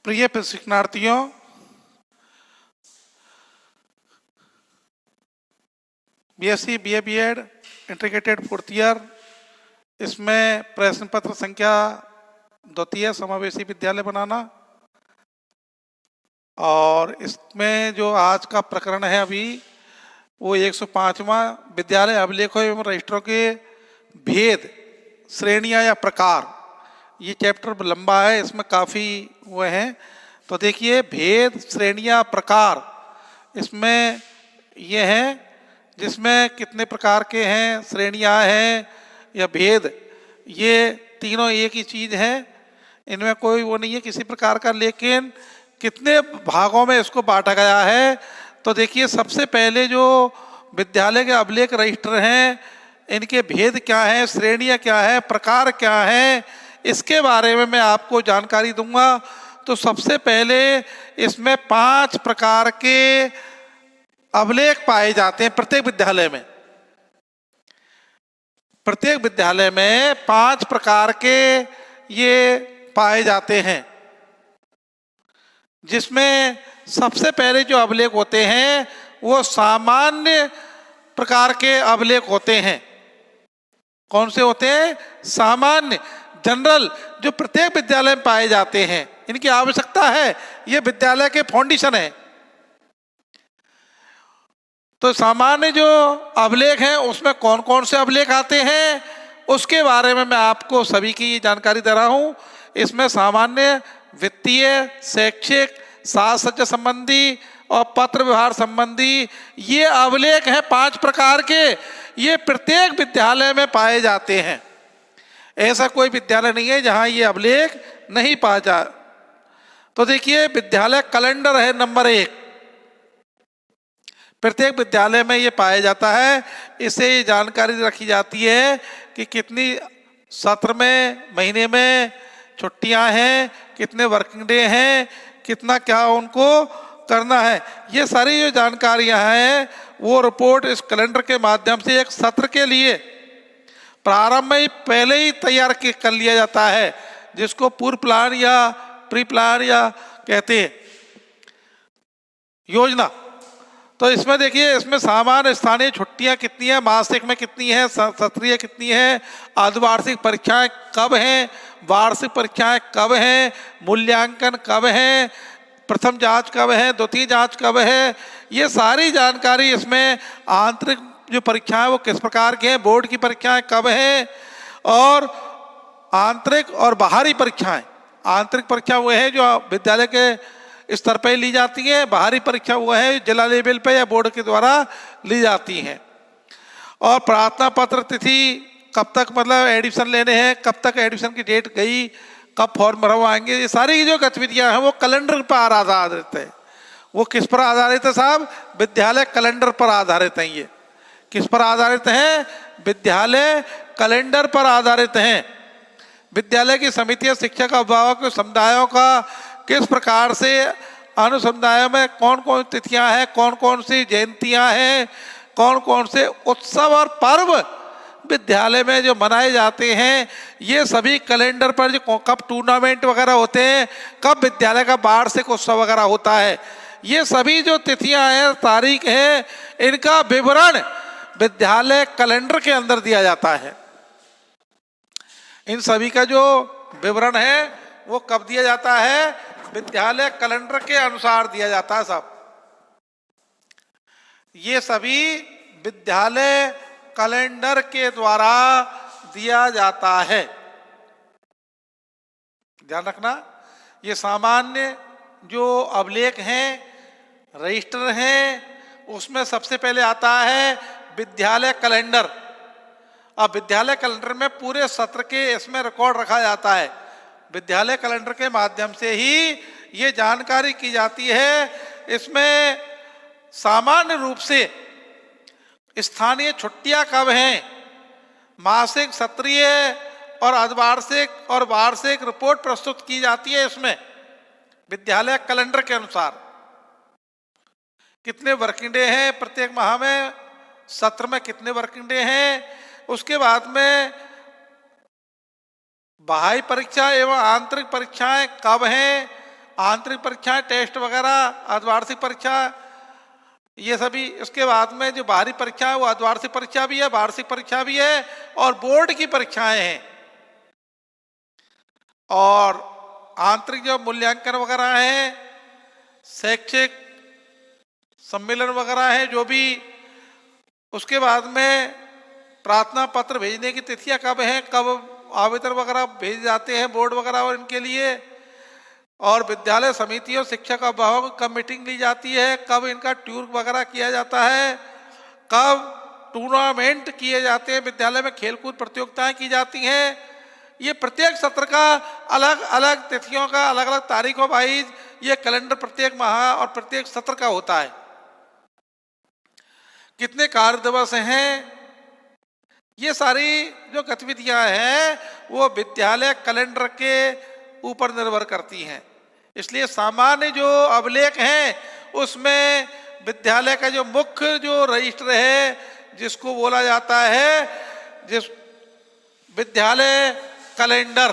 प्रिय प्रशिक्षणार्थियों, BSc BA BEd integrated fourth year, इसमें प्रश्न पत्र संख्या 2 समावेशी विद्यालय बनाना, और इसमें जो आज का प्रकरण है अभी वो 105वां विद्यालय अभिलेखों एवं रजिस्टरों के भेद, श्रेणियां या प्रकार। ये चैप्टर लंबा है, इसमें काफ़ी वो हैं। तो देखिए, भेद, श्रेणियां, प्रकार, इसमें ये हैं जिसमें कितने प्रकार के हैं, श्रेणियां हैं या भेद, ये तीनों एक ही चीज़ है, इनमें कोई वो नहीं है किसी प्रकार का। लेकिन कितने भागों में इसको बांटा गया है, तो देखिए सबसे पहले जो विद्यालय के अभिलेख रजिस्टर हैं, इनके भेद क्या हैं, श्रेणियां क्या है, प्रकार क्या है, इसके बारे में मैं आपको जानकारी दूंगा। तो सबसे पहले इसमें 5 प्रकार के अभिलेख पाए जाते हैं प्रत्येक विद्यालय में। प्रत्येक विद्यालय में 5 प्रकार के ये पाए जाते हैं, जिसमें सबसे पहले जो अभिलेख होते हैं वो सामान्य प्रकार के अभिलेख होते हैं। कौन से होते हैं? सामान्य, जनरल, जो प्रत्येक विद्यालय में पाए जाते हैं। इनकी आवश्यकता है, ये विद्यालय के फाउंडेशन है। तो सामान्य जो अभिलेख हैं उसमें कौन कौन से अभिलेख आते हैं, उसके बारे में मैं आपको सभी की जानकारी दे रहा हूँ। इसमें सामान्य, वित्तीय, शैक्षिक, साज सज्जा संबंधी और पत्र व्यवहार संबंधी ये अभिलेख हैं 5 प्रकार के। ये प्रत्येक विद्यालय में पाए जाते हैं। ऐसा कोई विद्यालय नहीं है जहाँ ये अभिलेख नहीं पाया जाए। तो देखिए, विद्यालय कैलेंडर है नंबर 1, प्रत्येक विद्यालय में ये पाया जाता है। इससे ये जानकारी रखी जाती है कि कितनी सत्र में, महीने में छुट्टियां हैं, कितने वर्किंग डे हैं, कितना क्या उनको करना है। ये सारी जो जानकारियां हैं वो रिपोर्ट इस कैलेंडर के माध्यम से एक सत्र के लिए प्रारंभ में ही पहले ही तैयार कर लिया जाता है, जिसको पूर्व प्लान या प्री प्लान या कहते हैं, योजना। तो इसमें देखिए, इसमें सामान्य स्थानीय छुट्टियां कितनी है, मासिक में कितनी है, सत्रीय कितनी है, अर्धवार्षिक परीक्षाएं कब हैं, वार्षिक परीक्षाएं कब हैं, मूल्यांकन कब है, प्रथम जांच कब है, द्वितीय जांच कब है, ये सारी जानकारी इसमें। आंतरिक जो परीक्षाएं वो किस प्रकार की हैं, बोर्ड की परीक्षाएं कब हैं, और आंतरिक और बाहरी परीक्षाएं। आंतरिक परीक्षा वो है जो विद्यालय के स्तर पर ली जाती है, बाहरी परीक्षा वो है जिला लेवल पे या बोर्ड के द्वारा ली जाती हैं। और प्रार्थना पत्र तिथि कब तक, मतलब एडमिशन लेने हैं, कब तक एडमिशन की डेट गई, कब फॉर्म भरवाएंगे, ये सारी जो गतिविधियां हैं वो कैलेंडर पर आधारित है। वो किस पर आधारित है साहब? विद्यालय कैलेंडर पर आधारित है। ये किस पर आधारित हैं? विद्यालय कैलेंडर पर आधारित हैं। विद्यालय की समितियां, शिक्षक, अभिभावक, समुदायों का किस प्रकार से अनुसमुदायों में कौन कौन तिथियां हैं, कौन कौन सी जयंतियां हैं, कौन कौन से उत्सव और पर्व विद्यालय में जो मनाए जाते हैं, ये सभी कैलेंडर पर, जो कब टूर्नामेंट वगैरह होते हैं, कब विद्यालय का वार्षिक उत्सव वगैरह होता है, ये सभी जो तिथियां हैं, तारीख है, इनका विवरण विद्यालय कैलेंडर के अंदर दिया जाता है। इन सभी का जो विवरण है वो कब दिया जाता है? विद्यालय कैलेंडर के अनुसार दिया जाता है साहब। ये सभी विद्यालय कैलेंडर के द्वारा दिया जाता है, ध्यान रखना। ये सामान्य जो अभिलेख हैं, रजिस्टर हैं, उसमें सबसे पहले आता है विद्यालय कैलेंडर। अब विद्यालय कैलेंडर में पूरे सत्र के इसमें रिकॉर्ड रखा जाता है। विद्यालय कैलेंडर के माध्यम से ही ये जानकारी की जाती है। इसमें सामान्य रूप से स्थानीय छुट्टियां कब हैं, मासिक, सत्रीय और अर्धवार्षिक और वार्षिक रिपोर्ट प्रस्तुत की जाती है। इसमें विद्यालय कैलेंडर के अनुसार कितने वर्किंग डे हैं प्रत्येक माह में, सत्र में कितने वर्किंग डे हैं, उसके बाद में बाह्य परीक्षा एवं आंतरिक परीक्षाएं कब हैं, आंतरिक परीक्षाएं, टेस्ट वगैरह, अर्धवार्षिक परीक्षा, ये सभी। इसके बाद में जो बाहरी परीक्षा है वो अर्धवार्षिक परीक्षा भी है, वार्षिक परीक्षा भी है और बोर्ड की परीक्षाएं हैं। और आंतरिक जो मूल्यांकन वगैरह है, शैक्षिक सम्मेलन वगैरह है जो भी, उसके बाद में प्रार्थना पत्र भेजने की तिथियां कब हैं, कब आवेदन वगैरह भेजे जाते हैं बोर्ड वगैरह और इनके लिए, और विद्यालय समितियों शिक्षक अभिभावक कब मीटिंग ली जाती है, कब इनका टूर वगैरह किया जाता है, कब टूर्नामेंट किए जाते हैं, विद्यालय में खेलकूद प्रतियोगिताएं की जाती हैं। ये प्रत्येक सत्र का अलग अलग तिथियों का, अलग अलग तारीखों वाइज ये कैलेंडर प्रत्येक माह और प्रत्येक सत्र का होता है। कितने कार्य दिवस हैं, ये सारी जो गतिविधियां हैं वो विद्यालय कैलेंडर के ऊपर निर्भर करती हैं। इसलिए सामान्य जो अभिलेख हैं उसमें विद्यालय का जो मुख्य जो रजिस्टर है, जिसको बोला जाता है जिस विद्यालय कैलेंडर,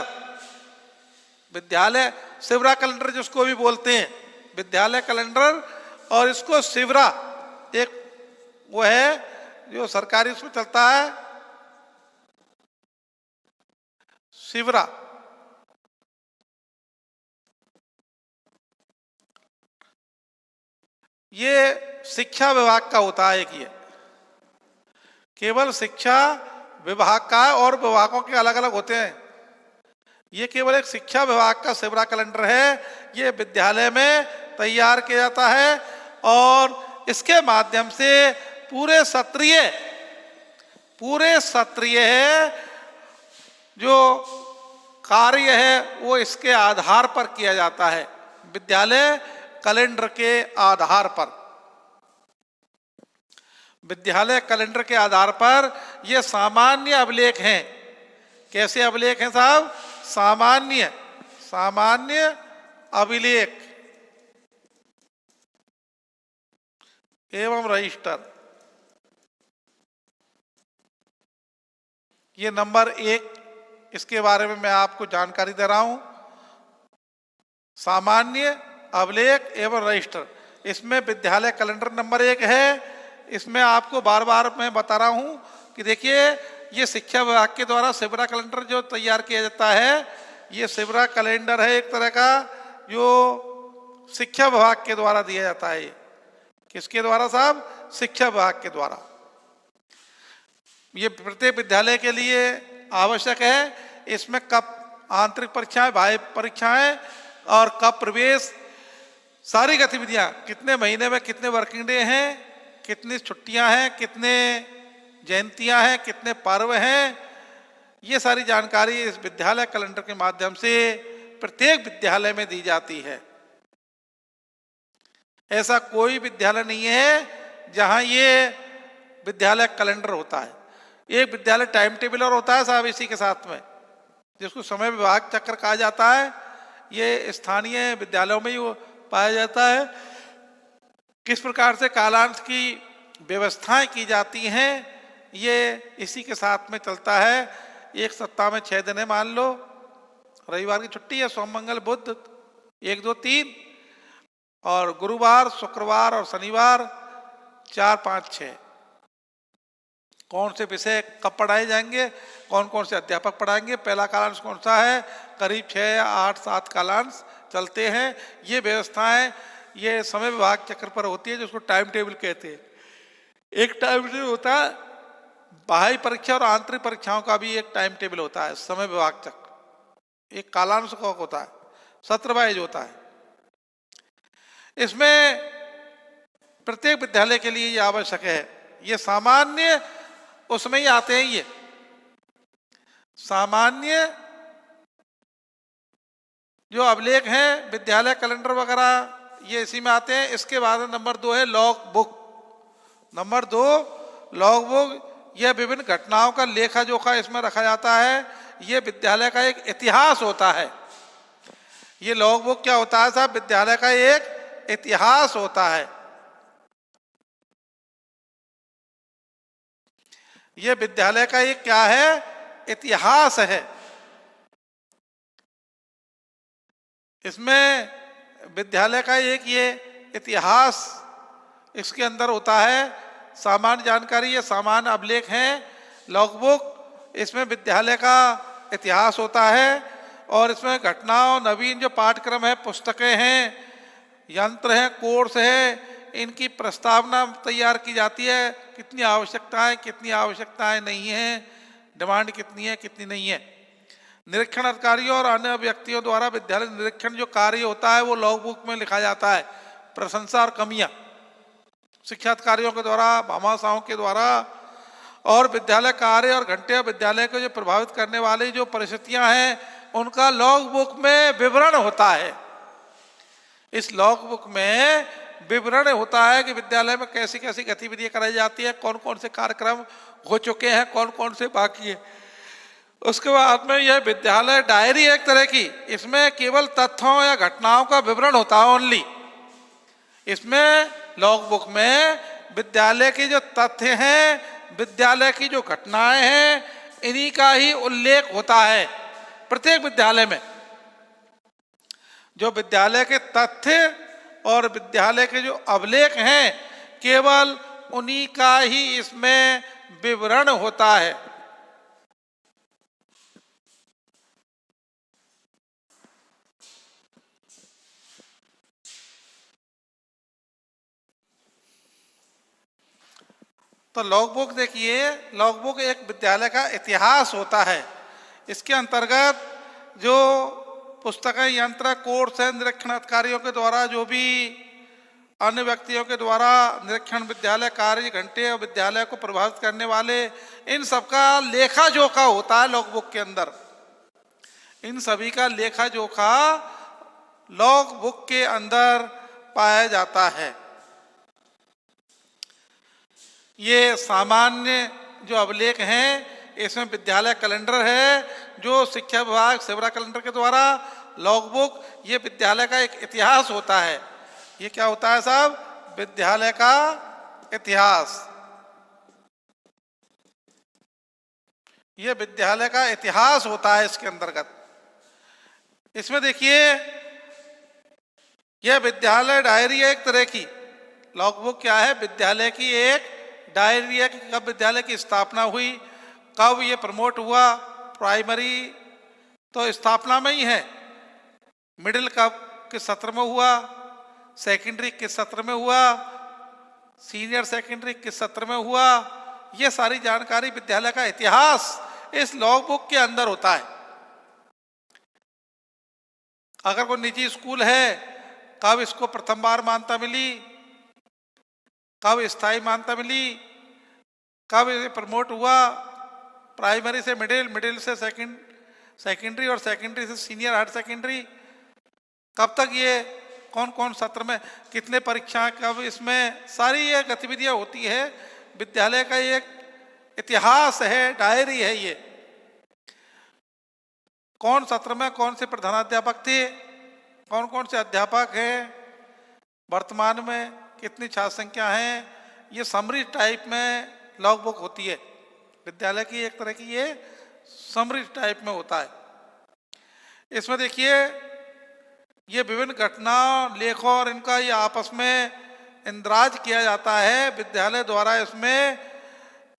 विद्यालय शिवरा कैलेंडर जिसको भी बोलते हैं, विद्यालय कैलेंडर, और इसको शिवरा एक वो है जो सरकारी उसमें चलता है, शिवरा। ये शिक्षा विभाग का होता है, एक ये केवल शिक्षा विभाग का है और विभागों के अलग अलग होते हैं। ये केवल एक शिक्षा विभाग का शिवरा कैलेंडर है, ये विद्यालय में तैयार किया जाता है और इसके माध्यम से पूरे सत्रीय जो कार्य है वो इसके आधार पर किया जाता है, विद्यालय कैलेंडर के आधार पर। विद्यालय कैलेंडर के आधार पर ये सामान्य अभिलेख हैं। कैसे अभिलेख हैं साहब? सामान्य अभिलेख एवं रजिस्टर। ये नंबर 1, इसके बारे में मैं आपको जानकारी दे रहा हूं। सामान्य अभिलेख एवं रजिस्टर, इसमें विद्यालय कैलेंडर नंबर 1 है। इसमें आपको बार बार मैं बता रहा हूं कि देखिए ये शिक्षा विभाग के द्वारा शिवरा कैलेंडर जो तैयार किया जाता है, ये शिवरा कैलेंडर है एक तरह का जो शिक्षा विभाग के द्वारा दिया जाता है। किसके द्वारा साहब? शिक्षा विभाग के द्वारा। ये प्रत्येक विद्यालय के लिए आवश्यक है। इसमें कब आंतरिक परीक्षाएं, बाह्य परीक्षाएं और कब प्रवेश, सारी गतिविधियां, कितने महीने में कितने वर्किंग डे हैं, कितनी छुट्टियां हैं, कितने जयंतियां हैं, कितने पर्व हैं, ये सारी जानकारी इस विद्यालय कैलेंडर के माध्यम से प्रत्येक विद्यालय में दी जाती है। ऐसा कोई विद्यालय नहीं है जहां ये विद्यालय कैलेंडर होता है। एक विद्यालय टाइम टेबलर होता है साहब इसी के साथ में, जिसको समय विभाग चक्र कहा जाता है। ये स्थानीय विद्यालयों में ही वो पाया जाता है। किस प्रकार से कालांश की व्यवस्थाएं की जाती हैं, ये इसी के साथ में चलता है। एक सप्ताह में 6 दिन है, मान लो रविवार की छुट्टी है, सोम मंगल बुध 1 2 3, और गुरुवार शुक्रवार और शनिवार 4 5 6। कौन से विषय कब पढ़ाए जाएंगे, कौन कौन से अध्यापक पढ़ाएंगे, पहला कालांश कौन सा है, करीब 6 या 8 7 कालांश चलते हैं। ये व्यवस्थाएं ये समय विभाग चक्र पर होती है, जिसको टाइम टेबल कहते हैं। एक टाइम टेबल होता है बाह्य परीक्षा और आंतरिक परीक्षाओं का भी एक टाइम टेबल होता है समय विभाग चक्र। एक कालांश का होता है, सत्र वाइज होता है। इसमें प्रत्येक विद्यालय के लिए ये आवश्यक है। ये सामान्य उसमें ही आते हैं, ये सामान्य जो अभिलेख हैं विद्यालय कैलेंडर वगैरह ये इसी में आते हैं। इसके बाद नंबर 2 है log book. Number 2 log book, यह विभिन्न घटनाओं का लेखा जोखा इसमें रखा जाता है। ये विद्यालय का एक इतिहास होता है। ये लॉग बुक क्या होता है साहब? विद्यालय का एक इतिहास होता है। ये विद्यालय का एक क्या है? इतिहास है। इसमें विद्यालय का एक ये इतिहास इसके अंदर होता है। सामान्य जानकारी, ये सामान्य अभिलेख हैं, लॉगबुक, इसमें विद्यालय का इतिहास होता है और इसमें घटनाओं, नवीन जो पाठ्यक्रम है, पुस्तकें हैं, यंत्र हैं, कोर्स है, इनकी प्रस्तावना तैयार की जाती है। कितनी आवश्यकताएं नहीं है, डिमांड कितनी है, कितनी नहीं है। निरीक्षण अधिकारियों और अन्य व्यक्तियों द्वारा विद्यालय निरीक्षण जो कार्य होता है वो लॉगबुक में लिखा जाता है। प्रशंसा और कमियां शिक्षा अधिकारियों के द्वारा, भामाशाहों के द्वारा, और विद्यालय कार्य और घंटे और विद्यालय को जो प्रभावित करने वाली जो परिस्थितियां हैं उनका लॉगबुक में विवरण होता है। इस लॉगबुक में विवरण होता है कि विद्यालय में कैसी कैसी गतिविधियां कराई जाती है, कौन कौन से कार्यक्रम हो चुके हैं, कौन कौन से बाकी है। उसके बाद में यह विद्यालय डायरी एक तरह की, इसमें केवल तथ्यों या घटनाओं का विवरण होता है ओनली। इसमें लॉगबुक में विद्यालय के जो तथ्य हैं, विद्यालय की जो घटनाएं हैं, इन्हीं का ही उल्लेख होता है। प्रत्येक विद्यालय में जो विद्यालय के तथ्य और विद्यालय के जो अभिलेख हैं, केवल उन्हीं का ही इसमें विवरण होता है। तो लॉगबुक देखिए, लॉगबुक एक विद्यालय का इतिहास होता है। इसके अंतर्गत जो पुस्तकें, यंत्र, कोर्स है, निरीक्षण अधिकारियों के द्वारा, जो भी अन्य व्यक्तियों के द्वारा निरीक्षण, विद्यालय कार्य, घंटे और विद्यालय को प्रभावित करने वाले, इन सबका लेखा जोखा होता है लॉगबुक के अंदर। इन सभी का लेखा जोखा लॉगबुक के अंदर पाया जाता है। ये सामान्य जो अभिलेख हैं, इसमें विद्यालय कैलेंडर है जो शिक्षा विभाग सेवरा कैलेंडर के द्वारा, लॉगबुक ये विद्यालय का एक इतिहास होता है। ये क्या होता है साहब? विद्यालय का इतिहास। ये विद्यालय का इतिहास होता है इसके अंतर्गत। इसमें देखिए, यह विद्यालय डायरी है एक तरह की। लॉगबुक क्या है? विद्यालय की एक डायरी है कि कब विद्यालय की स्थापना हुई, कब ये प्रमोट हुआ। प्राइमरी तो स्थापना में ही है, मिडिल कब किस सत्र में हुआ, सेकेंडरी किस सत्र में हुआ, सीनियर सेकेंडरी किस सत्र में हुआ, ये सारी जानकारी विद्यालय का इतिहास इस लॉगबुक के अंदर होता है। अगर कोई निजी स्कूल है, कब इसको प्रथम बार मान्यता मिली, कब स्थायी मान्यता मिली, कब ये प्रमोट हुआ, प्राइमरी से मिडिल, मिडिल से सेकेंडरी और सेकेंडरी से सीनियर हायर सेकेंडरी, कब तक ये कौन कौन सत्र में कितने परीक्षाएं, कब, इसमें सारी ये गतिविधियां होती है। विद्यालय का एक इतिहास है, डायरी है ये। कौन सत्र में कौन से प्रधानाध्यापक थे, कौन कौन से अध्यापक हैं, वर्तमान में कितनी छात्र संख्या है, ये समरी टाइप में लॉगबुक होती है। विद्यालय की एक तरह की ये समरी टाइप में होता है। इसमें देखिए, ये विभिन्न घटनाओं, लेखों और इनका ये आपस में इंदराज किया जाता है विद्यालय द्वारा। इसमें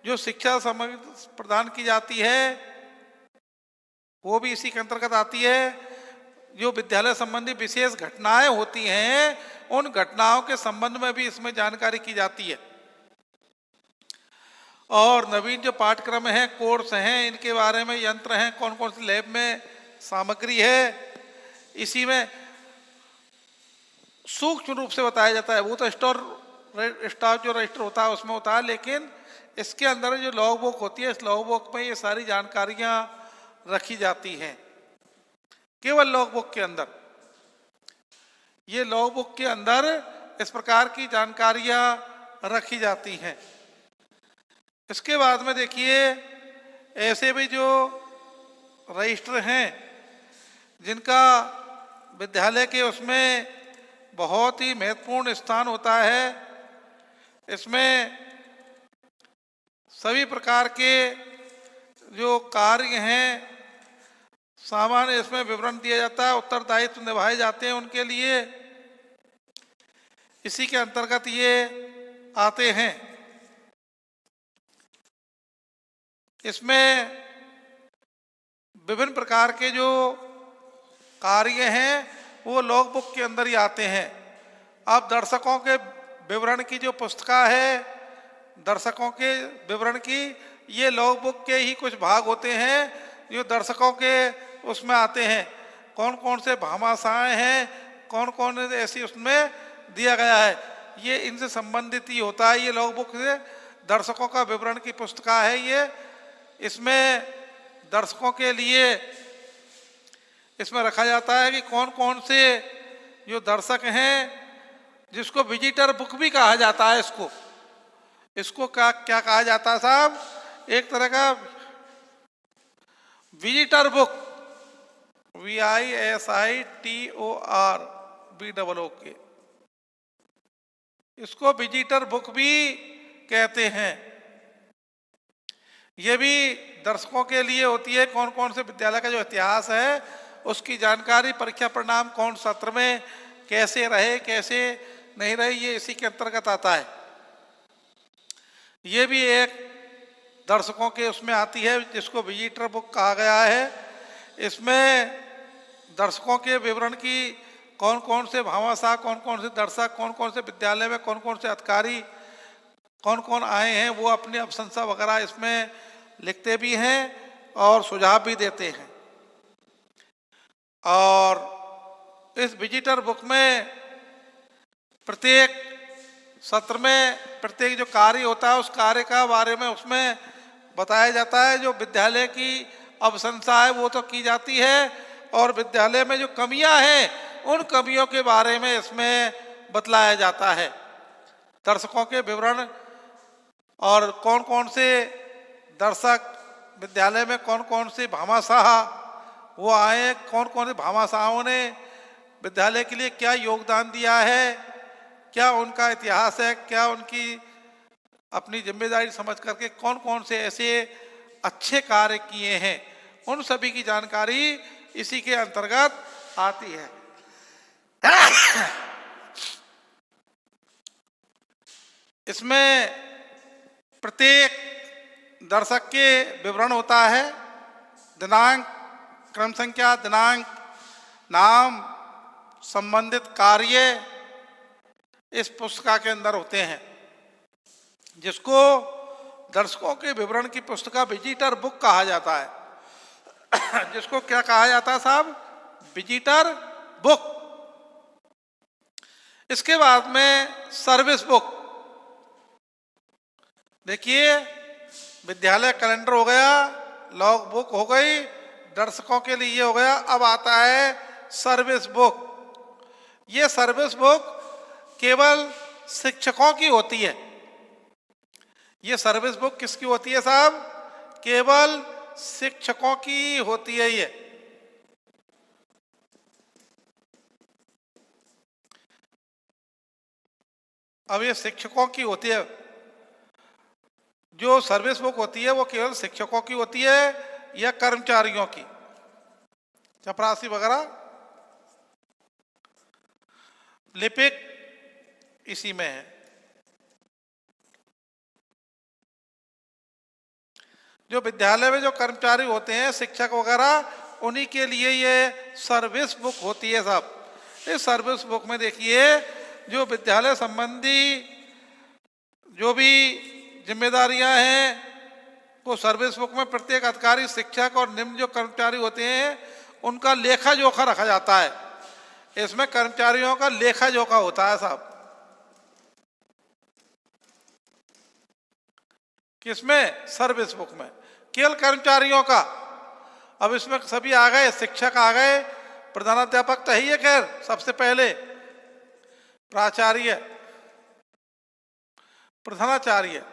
जो शिक्षा सामग्री प्रदान की जाती है वो भी इसी के अंतर्गत आती है। जो विद्यालय संबंधी विशेष घटनाएं होती हैं, उन घटनाओं के संबंध में भी इसमें जानकारी की जाती है। और नवीन जो पाठ्यक्रम है, कोर्स हैं, इनके बारे में, यंत्र हैं, कौन कौन सी लैब में सामग्री है, इसी में सूक्ष्म रूप से बताया जाता है। वो तो स्टाफ जो रजिस्टर होता है उसमें होता है, लेकिन इसके अंदर जो लॉगबुक होती है, इस लॉगबुक में ये सारी जानकारियां रखी जाती हैं। केवल लॉगबुक के अंदर, ये लॉगबुक के अंदर इस प्रकार की जानकारियां रखी जाती हैं। इसके बाद में देखिए, ऐसे भी जो रजिस्टर हैं जिनका विद्यालय के उसमें बहुत ही महत्वपूर्ण स्थान होता है। इसमें सभी प्रकार के जो कार्य हैं, सामान्य इसमें विवरण दिया जाता है, उत्तरदायित्व निभाए जाते हैं उनके लिए। इसी के अंतर्गत ये आते हैं। इसमें विभिन्न प्रकार के जो कार्य हैं वो लॉग बुक के अंदर ही आते हैं। अब दर्शकों के विवरण की जो पुस्तिका है, दर्शकों के विवरण की, ये लॉग बुक के ही कुछ भाग होते हैं जो दर्शकों के उसमें आते हैं। कौन कौन से भामाशाएं हैं, कौन कौन ऐसी उसमें दिया गया है, ये इनसे संबंधित ही होता है। ये लॉग बुक से दर्शकों का विवरण की पुस्तिका है ये। इसमें दर्शकों के लिए इसमें रखा जाता है कि कौन कौन से जो दर्शक हैं, जिसको विजिटर बुक भी कहा जाता है। इसको क्या क्या कहा जाता है साहब? एक तरह का विजिटर बुक, VISITOR इसको विजिटर बुक भी कहते हैं। ये भी दर्शकों के लिए होती है। कौन कौन से विद्यालय का जो इतिहास है उसकी जानकारी, परीक्षा परिणाम कौन सत्र में कैसे रहे कैसे नहीं रहे, ये इसी के अंतर्गत आता है। ये भी एक दर्शकों के उसमें आती है जिसको विजिटर बुक कहा गया है। इसमें दर्शकों के विवरण की कौन कौन से भामाशाह, कौन कौन से दर्शक, कौन कौन से विद्यालय में कौन कौन से अधिकारी कौन कौन आए हैं, वो अपनी अभिशंसा वगैरह इसमें लिखते भी हैं और सुझाव भी देते हैं। और इस विजिटर बुक में प्रत्येक सत्र में प्रत्येक जो कार्य होता है उस कार्य का बारे में उसमें बताया जाता है। जो विद्यालय की अभिशंसा है वो तो की जाती है, और विद्यालय में जो कमियां हैं उन कमियों के बारे में इसमें बतलाया जाता है। दर्शकों के विवरण और कौन कौन से दर्शक, विद्यालय में कौन कौन से भामाशाह वो आए, कौन कौन से भामाशाहों ने विद्यालय के लिए क्या योगदान दिया है, क्या उनका इतिहास है, क्या उनकी अपनी जिम्मेदारी समझ करके कौन कौन से ऐसे अच्छे कार्य किए हैं, उन सभी की जानकारी इसी के अंतर्गत आती है। इसमें प्रत्येक दर्शक के विवरण होता है, दिनांक, क्रम संख्या, दिनांक, नाम, संबंधित कार्य इस पुस्तिका के अंदर होते हैं, जिसको दर्शकों के विवरण की पुस्तिका विजिटर बुक कहा जाता है। जिसको क्या कहा जाता है साहब? Visitor book. इसके बाद में सर्विस बुक। देखिए, विद्यालय कैलेंडर हो गया, लॉग बुक हो गई, दर्शकों के लिए हो गया। अब आता है सर्विस बुक। ये सर्विस बुक केवल शिक्षकों की होती है। ये सर्विस बुक किसकी होती है साहब? केवल शिक्षकों की होती है ये। अब ये शिक्षकों की होती है। जो सर्विस बुक होती है वो केवल शिक्षकों की होती है या कर्मचारियों की, चपरासी वगैरह, लिपिक इसी में है। जो विद्यालय में जो कर्मचारी होते हैं, शिक्षक वगैरह, उन्हीं के लिए ये सर्विस बुक होती है साहब। इस सर्विस बुक में देखिए, जो विद्यालय संबंधी जो भी जिम्मेदारियां हैं वो सर्विस बुक में प्रत्येक अधिकारी, शिक्षक और निम्न जो कर्मचारी होते हैं उनका लेखा जोखा रखा जाता है। इसमें कर्मचारियों का लेखा जोखा होता है साहब। किसमें? सर्विस बुक में, केवल कर्मचारियों का। अब इसमें सभी आ गए, शिक्षक आ गए, प्रधानाध्यापक तो है ही है, खैर सबसे पहले प्राचार्य, प्रधानाचार्य,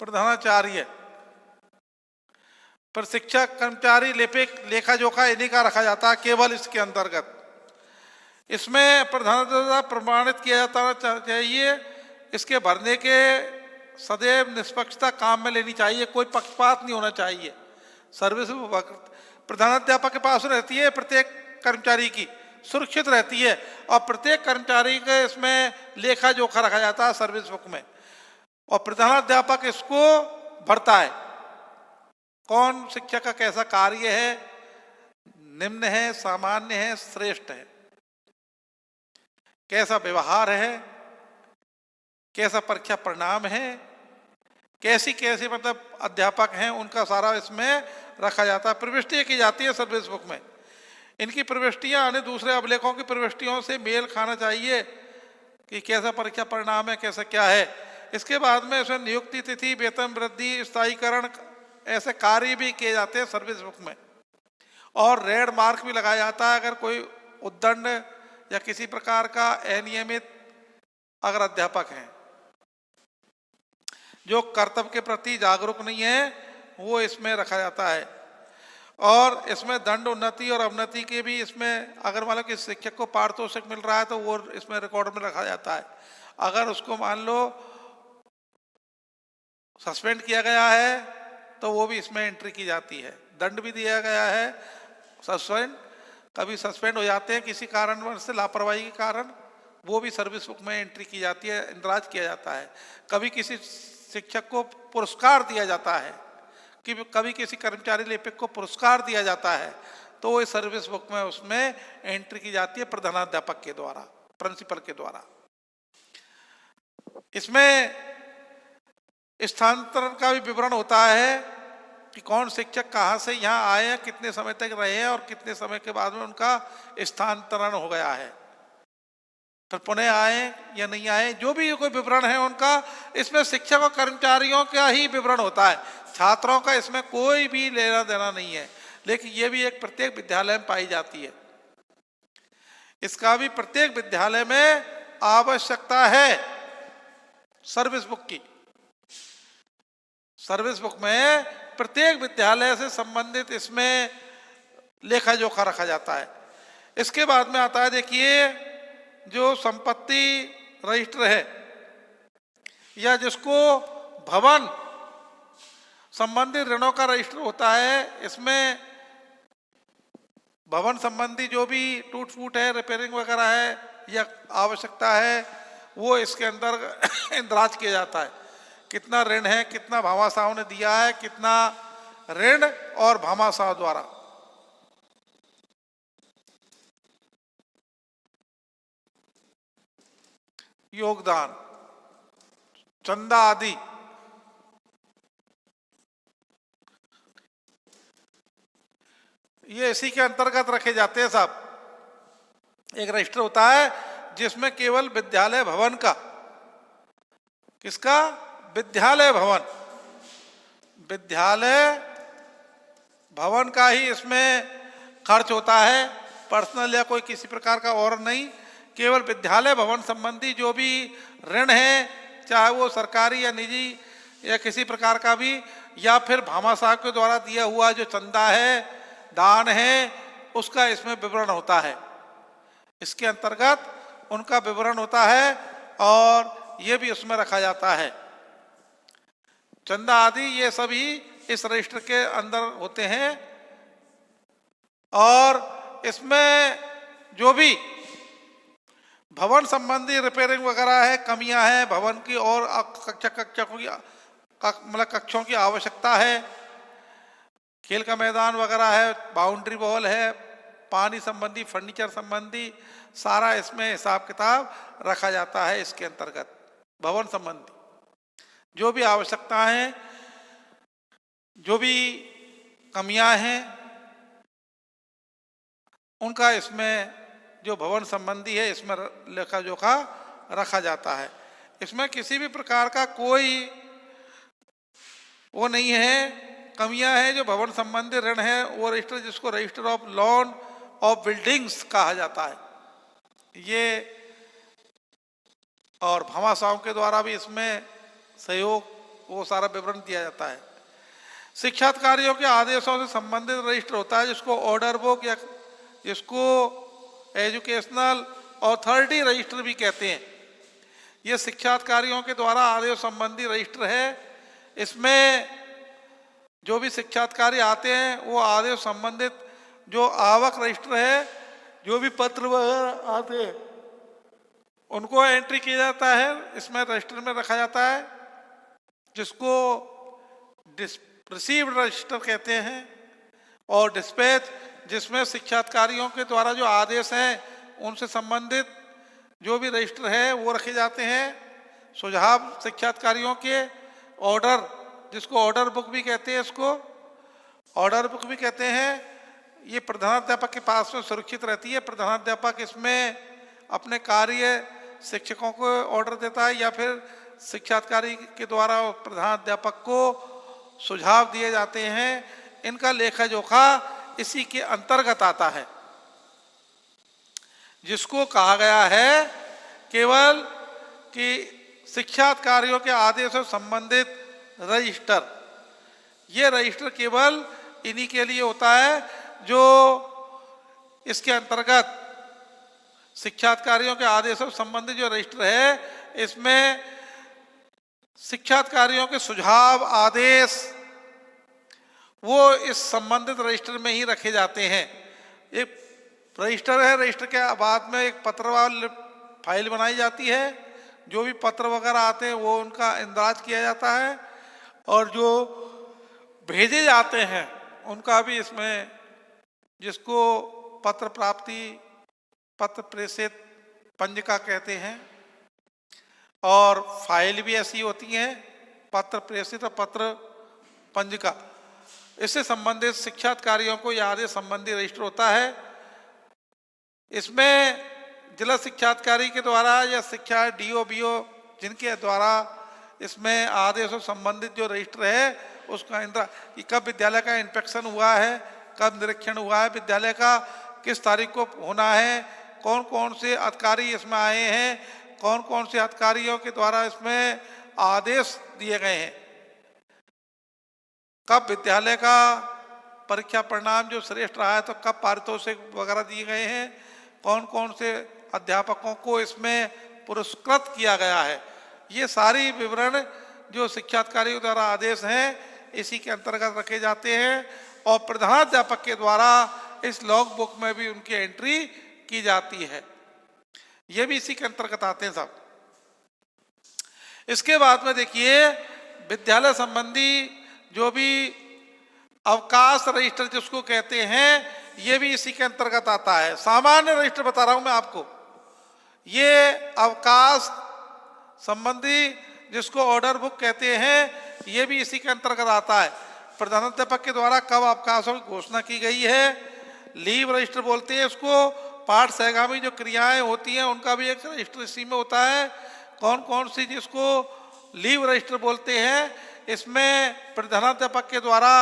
प्रधानाचार्य, प्रशिक्षक, कर्मचारी, लिपिक, लेखा जोखा इन्हीं का रखा जाता है केवल इसके अंतर्गत। इसमें प्रधानता प्रमाणित किया जाता चाहिए। इसके भरने के सदैव निष्पक्षता काम में लेनी चाहिए, कोई पक्षपात नहीं होना चाहिए। सर्विस प्रधानाध्यापक के पास रहती है प्रत्येक कर्मचारी की, सुरक्षित रहती है, और प्रत्येक कर्मचारी के इसमें लेखा जोखा रखा जाता है सर्विस बुक में, और प्रधानाध्यापक इसको भरता है। कौन शिक्षक का कैसा कार्य है, निम्न है, सामान्य है, श्रेष्ठ है, कैसा व्यवहार है, कैसा परीक्षा परिणाम है, कैसी कैसी मतलब अध्यापक हैं, उनका सारा इसमें रखा जाता है। प्रविष्टियाँ की जाती है सर्विस बुक में। इनकी प्रविष्टियाँ अन्य दूसरे अभिलेखों की प्रविष्टियों से मेल खाना चाहिए कि कैसा परीक्षा परिणाम है, कैसा क्या है। इसके बाद में इसमें नियुक्ति तिथि, वेतन वृद्धि, स्थायीकरण, ऐसे कार्य भी किए जाते हैं सर्विस बुक में, और रेड मार्क भी लगाया जाता है अगर कोई उद्दंड या किसी प्रकार का अनियमित अगर अध्यापक हैं जो कर्तव्य के प्रति जागरूक नहीं है, वो इसमें रखा जाता है। और इसमें दंड, उन्नति और अवनति के भी इसमें, अगर मान लो कि शिक्षक को पारितोषिक मिल रहा है तो वो इसमें रिकॉर्ड में रखा जाता है। अगर उसको मान लो सस्पेंड किया गया है तो वो भी इसमें एंट्री की जाती है। दंड भी दिया गया है, सस्पेंड, कभी सस्पेंड हो जाते हैं किसी कारणवश से, लापरवाही के कारण, वो भी सर्विस बुक में एंट्री की जाती है, इंदराज किया जाता है। कभी किसी शिक्षक को पुरस्कार दिया जाता है, कि कभी किसी कर्मचारी लेखक को पुरस्कार दिया जाता है, तो वो इस सर्विस बुक में उसमें एंट्री की जाती है प्रधानाध्यापक के द्वारा, प्रिंसिपल के द्वारा। इसमें स्थानांतरण का भी विवरण होता है कि कौन शिक्षक कहाँ से यहाँ आए, कितने समय तक रहे हैं और कितने समय के बाद में उनका स्थानांतरण हो गया है, फिर पुनः आए या नहीं आए, जो भी कोई विवरण है उनका। इसमें शिक्षक और कर्मचारियों का ही विवरण होता है, छात्रों का इसमें कोई भी लेना देना नहीं है, लेकिन ये भी एक प्रत्येक विद्यालय में पाई जाती है। इसका भी प्रत्येक विद्यालय में आवश्यकता है सर्विस बुक की। सर्विस बुक में प्रत्येक विद्यालय से संबंधित इसमें लेखा जोखा रखा जाता है। इसके बाद में आता है, देखिए, जो संपत्ति रजिस्टर है या जिसको भवन संबंधी ऋणों का रजिस्टर होता है, इसमें भवन संबंधी जो भी टूट फूट है, रिपेयरिंग वगैरह है या आवश्यकता है, वो इसके अंदर इंदराज किया जाता है। कितना ऋण है, कितना भामाशाह ने दिया है, कितना ऋण और भामाशाह द्वारा। योगदान, चंदा आदि, ये इसी के अंतर्गत रखे जाते हैं साहब। एक रजिस्टर होता है जिसमें केवल विद्यालय भवन का, किसका, विद्यालय भवन, विद्यालय भवन का ही इसमें खर्च होता है, पर्सनल या कोई किसी प्रकार का और नहीं। केवल विद्यालय भवन संबंधी जो भी ऋण है, चाहे वो सरकारी या निजी या किसी प्रकार का भी, या फिर भामाशाह के द्वारा दिया हुआ जो चंदा है, दान है, उसका इसमें विवरण होता है। इसके अंतर्गत उनका विवरण होता है और ये भी उसमें रखा जाता है। चंदा आदि ये सभी इस रजिस्टर के अंदर होते हैं। और इसमें जो भी भवन संबंधी रिपेयरिंग वगैरह है, कमियां हैं भवन की, और कक्षों की आवश्यकता है, खेल का मैदान वगैरह है, बाउंड्री वॉल है, पानी संबंधी, फर्नीचर संबंधी, सारा इसमें हिसाब किताब रखा जाता है। इसके अंतर्गत भवन संबंधी जो भी आवश्यकता है, जो भी कमियां हैं, उनका इसमें जो भवन संबंधी है इसमें लेखा जोखा रखा जाता है। इसमें किसी भी प्रकार का कोई वो नहीं है, कमियां हैं। जो भवन संबंधी ऋण है वो रजिस्टर, जिसको register of lawn of buildings कहा जाता है, ये, और भामाशाहों के द्वारा भी इसमें सहयोग, वो सारा विवरण दिया जाता है। शिक्षाधिकारियों के आदेशों से संबंधित रजिस्टर होता है, जिसको ऑर्डर बुक या जिसको एजुकेशनल अथॉरिटी रजिस्टर भी कहते हैं। ये शिक्षाधिकारियों के द्वारा आदेश संबंधी रजिस्टर है। इसमें जो भी शिक्षाधिकारी आते हैं वो आदेश संबंधित जो आवक रजिस्टर है, जो भी पत्र वगैरह आते हैं उनको एंट्री किया जाता है, इसमें रजिस्टर में रखा जाता है, जिसको रिसीव्ड रजिस्टर कहते हैं। और डिस्पैच, जिसमें शिक्षाधिकारियों के द्वारा जो आदेश हैं उनसे संबंधित जो भी रजिस्टर है वो रखे जाते हैं। सुझाव शिक्षाधिकारियों के, ऑर्डर, जिसको ऑर्डर बुक भी कहते हैं, इसको ऑर्डर बुक भी कहते हैं, ये प्रधानाध्यापक के पास में सुरक्षित रहती है। प्रधानाध्यापक इसमें अपने कार्य शिक्षकों को ऑर्डर देता है या फिर शिक्षाधिकारी के द्वारा प्रधानाध्यापक को सुझाव दिए जाते हैं। इनका लेखा जोखा इसी के अंतर्गत आता है, जिसको कहा गया है केवल कि शिक्षाधिकारियों के आदेश से संबंधित रजिस्टर, ये रजिस्टर केवल इन्हीं के लिए होता है जो इसके अंतर्गत शिक्षाधिकारियों के आदेशों से संबंधित जो रजिस्टर है, इसमें शिक्षाधिकारियों के सुझाव आदेश वो इस संबंधित रजिस्टर में ही रखे जाते हैं। एक रजिस्टर है, रजिस्टर के बाद में एक पत्रवार फाइल बनाई जाती है, जो भी पत्र वगैरह आते हैं वो उनका इंदराज किया जाता है, और जो भेजे जाते हैं उनका भी इसमें, जिसको पत्र प्राप्ति, पत्र प्रेषित पंजिका कहते हैं, और फाइल भी ऐसी होती हैं, पत्र प्रेषित और पत्र पंजिका। इससे संबंधित शिक्षाधिकारियों को यह आदेश संबंधी रजिस्टर होता है। इसमें जिला शिक्षाधिकारी के द्वारा या शिक्षा डीओ बीओ जिनके द्वारा इसमें आदेशों संबंधित जो रजिस्टर है उसका इंद्रा कि कब विद्यालय का इंस्पेक्शन हुआ है, कब निरीक्षण हुआ है, विद्यालय का किस तारीख को होना है, कौन कौन से अधिकारी इसमें आए हैं, कौन कौन से अधिकारियों के द्वारा इसमें आदेश दिए गए हैं, कब विद्यालय का परीक्षा परिणाम जो श्रेष्ठ रहा है तो कब पारितोषिक वगैरह दिए गए हैं, कौन कौन से अध्यापकों को इसमें पुरस्कृत किया गया है, ये सारी विवरण जो शिक्षाधिकारी द्वारा आदेश हैं इसी के अंतर्गत रखे जाते हैं। और प्रधानाध्यापक के द्वारा इस लॉग बुक में भी उनकी एंट्री की जाती है, ये भी इसी के अंतर्गत आते हैं सब। इसके बाद में देखिए विद्यालय संबंधी जो भी अवकाश रजिस्टर जिसको कहते हैं, ये भी इसी के अंतर्गत आता है। सामान्य रजिस्टर बता रहा हूं मैं आपको, ये अवकाश संबंधी जिसको ऑर्डर बुक कहते हैं, ये भी इसी के अंतर्गत आता है। प्रधानाध्यापक के द्वारा कब अवकाशों की घोषणा की गई है, लीव रजिस्टर बोलते हैं इसको। पाठ सहगामी जो क्रियाएं होती हैं उनका भी एक रजिस्टर इसी में होता है। कौन कौन सी जिसको लीव रजिस्टर बोलते हैं, इसमें प्रधानाध्यापक के द्वारा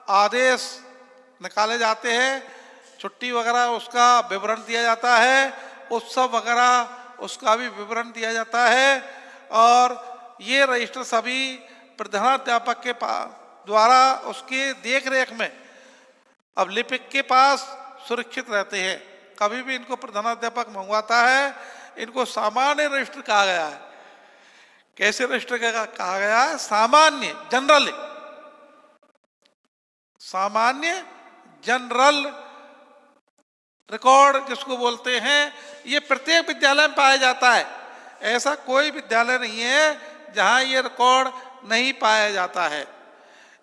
आदेश निकाले जाते हैं, छुट्टी वगैरह उसका विवरण दिया जाता है, उत्सव वगैरह उसका भी विवरण दिया जाता है, और ये रजिस्टर सभी प्रधानाध्यापक के द्वारा उसके देख रेख में अब लिपिक के पास सुरक्षित रहते हैं। कभी भी इनको प्रधानाध्यापक मंगवाता है, इनको सामान्य रजिस्टर कहा गया है। कैसे रजिस्टर कहा गया है? सामान्य, जनरल, सामान्य जनरल रिकॉर्ड जिसको बोलते हैं, ये प्रत्येक विद्यालय में पाया जाता है। ऐसा कोई विद्यालय नहीं है जहां ये रिकॉर्ड नहीं पाया जाता है।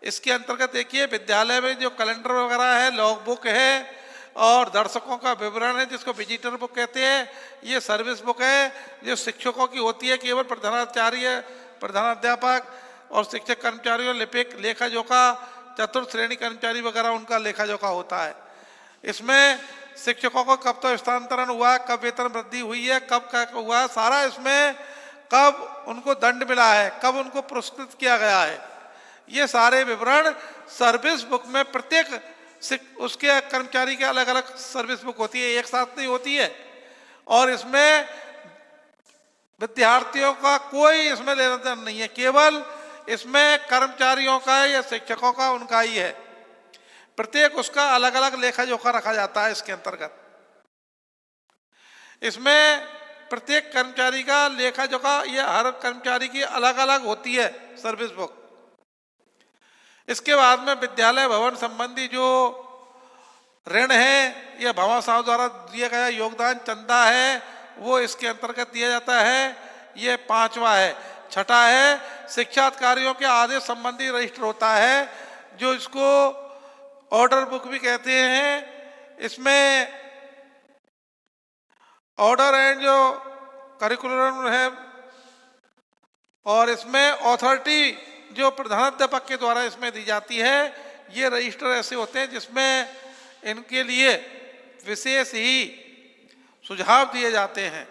इसके अंतर्गत देखिए विद्यालय में जो कैलेंडर वगैरह है, लॉग बुक है, और दर्शकों का विवरण है जिसको विजिटर बुक कहते हैं, ये सर्विस बुक है जो शिक्षकों की होती है, केवल प्रधानाचार्य, प्रधानाध्यापक और शिक्षक कर्मचारियों, लिपिक, लेखा जोखा, चतुर्थ श्रेणी कर्मचारी वगैरह उनका लेखा जोखा होता है। इसमें शिक्षकों को कब तो स्थानांतरण हुआ, कब वेतन वृद्धि हुई है, कब क्या हुआ, सारा इसमें, कब उनको दंड मिला है, कब उनको पुरस्कृत किया गया है, ये सारे विवरण सर्विस बुक में प्रत्येक उसके कर्मचारी के अलग अलग सर्विस बुक होती है, एक साथ नहीं होती है। और इसमें विद्यार्थियों का कोई इसमें लेना देना नहीं है, केवल इसमें कर्मचारियों का या शिक्षकों का उनका ही है। प्रत्येक उसका अलग अलग लेखा जोखा रखा जाता है। इसके अंतर्गत इसमें प्रत्येक कर्मचारी का लेखा जोखा, ये हर कर्मचारी की अलग अलग होती है सर्विस बुक। इसके बाद में विद्यालय भवन संबंधी जो ऋण है या भामाशाहों द्वारा दिया गया योगदान चंदा है वो इसके अंतर्गत दिया जाता है। ये 5वां है। छठा है शिक्षा अधिकारियों के आदेश संबंधी रजिस्टर होता है, जो इसको ऑर्डर बुक भी कहते हैं। इसमें ऑर्डर एंड जो करिकुलम है और इसमें अथॉरिटी जो प्रधानाध्यापक के द्वारा इसमें दी जाती है। ये रजिस्टर ऐसे होते हैं जिसमें इनके लिए विशेष ही सुझाव दिए जाते हैं।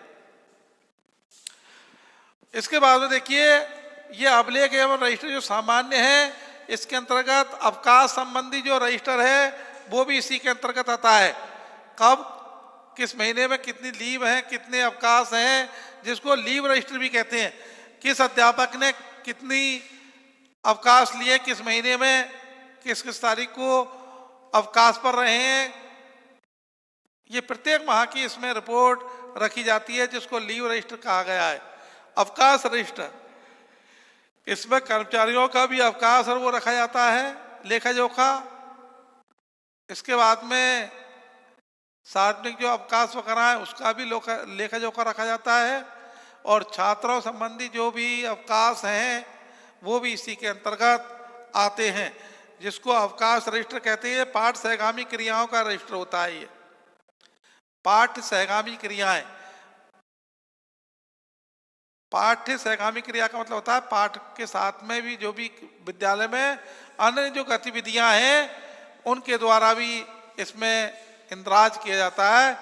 इसके बाद में देखिए ये अभिलेख एवं रजिस्टर जो सामान्य है, इसके अंतर्गत अवकाश संबंधी जो रजिस्टर है वो भी इसी के अंतर्गत आता है। कब किस महीने में कितनी लीव है, कितने अवकाश हैं, जिसको लीव रजिस्टर भी कहते हैं। किस अध्यापक ने कितनी अवकाश लिए, किस महीने में, किस किस तारीख को अवकाश पर रहे हैं, ये प्रत्येक माह की इसमें रिपोर्ट रखी जाती है, जिसको लीव रजिस्टर कहा गया है। अवकाश रजिस्टर, इसमें कर्मचारियों का भी अवकाश और वो रखा जाता है, लेखा जोखा। इसके बाद में सार्वजनिक जो अवकाश वगैरह है उसका भी लेखा जोखा रखा जाता है। और छात्रों संबंधी जो भी अवकाश हैं वो भी इसी के अंतर्गत आते हैं, जिसको अवकाश रजिस्टर कहते हैं। पाठ सहगामी क्रियाओं का रजिस्टर होता है। ये पाठ्य सहगामी क्रियाएं, पाठ्य सहगामी क्रिया का मतलब होता है पाठ के साथ में भी जो भी विद्यालय में अन्य जो गतिविधियां हैं उनके द्वारा भी इसमें इंदराज किया जाता है,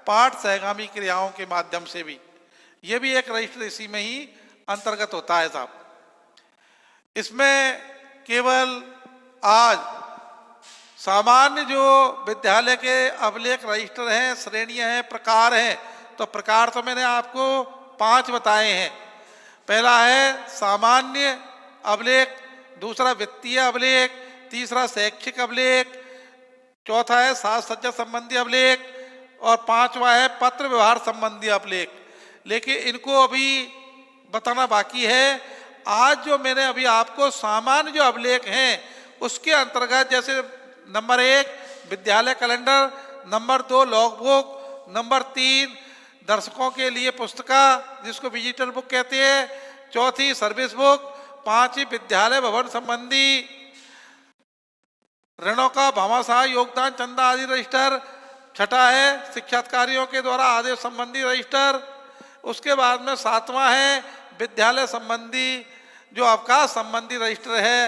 पाठ सहगामी क्रियाओं के माध्यम से भी। ये भी एक रजिस्टर इसी में ही अंतर्गत होता है साहब। इसमें केवल आज सामान्य जो विद्यालय के अभिलेख रजिस्टर हैं, श्रेणियां हैं, प्रकार हैं, तो प्रकार तो मैंने आपको 5 बताए हैं। पहला है सामान्य अभिलेख, दूसरा वित्तीय अभिलेख, तीसरा शैक्षिक अभिलेख, चौथा है साज सज्जा संबंधी अभिलेख और 5वां है पत्र व्यवहार संबंधी अभिलेख। लेकिन इनको अभी बताना बाकी है। आज जो मैंने अभी आपको सामान्य जो अभिलेख हैं उसके अंतर्गत, जैसे नंबर 1 विद्यालय calendar, number 2 log book, number 3 दर्शकों के लिए पुस्तिका जिसको विजिटर बुक कहते हैं, चौथी सर्विस बुक, 5वीं विद्यालय भवन संबंधी ऋणों का भामाशाह योगदान चंदा आदि रजिस्टर, छठा है शिक्षा अधिकारियों के द्वारा आदेश संबंधी रजिस्टर। उसके बाद में 7वां है विद्यालय संबंधी जो अवकाश संबंधी रजिस्टर है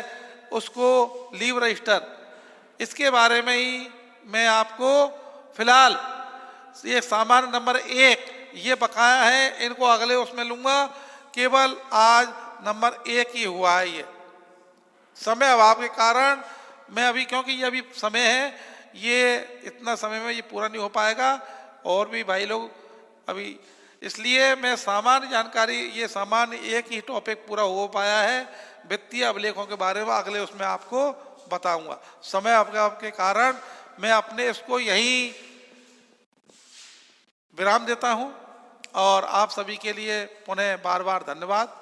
उसको लीव रजिस्टर। इसके बारे में ही मैं आपको फिलहाल ये सामान्य नंबर 1 ये बकाया है, इनको अगले उसमें लूंगा। केवल आज नंबर 1 ही हुआ है। ये समय अभाव के कारण मैं अभी, क्योंकि ये अभी समय है, ये इतना समय में ये पूरा नहीं हो पाएगा और भी भाई लोग अभी, इसलिए मैं सामान्य जानकारी, ये सामान्य 1 ही टॉपिक पूरा हो पाया है। वित्तीय अभिलेखों के बारे में अगले उसमें आपको बताऊंगा। समय अभाव के कारण मैं अपने इसको यहीं विराम देता हूं और आप सभी के लिए पुनः बार बार धन्यवाद।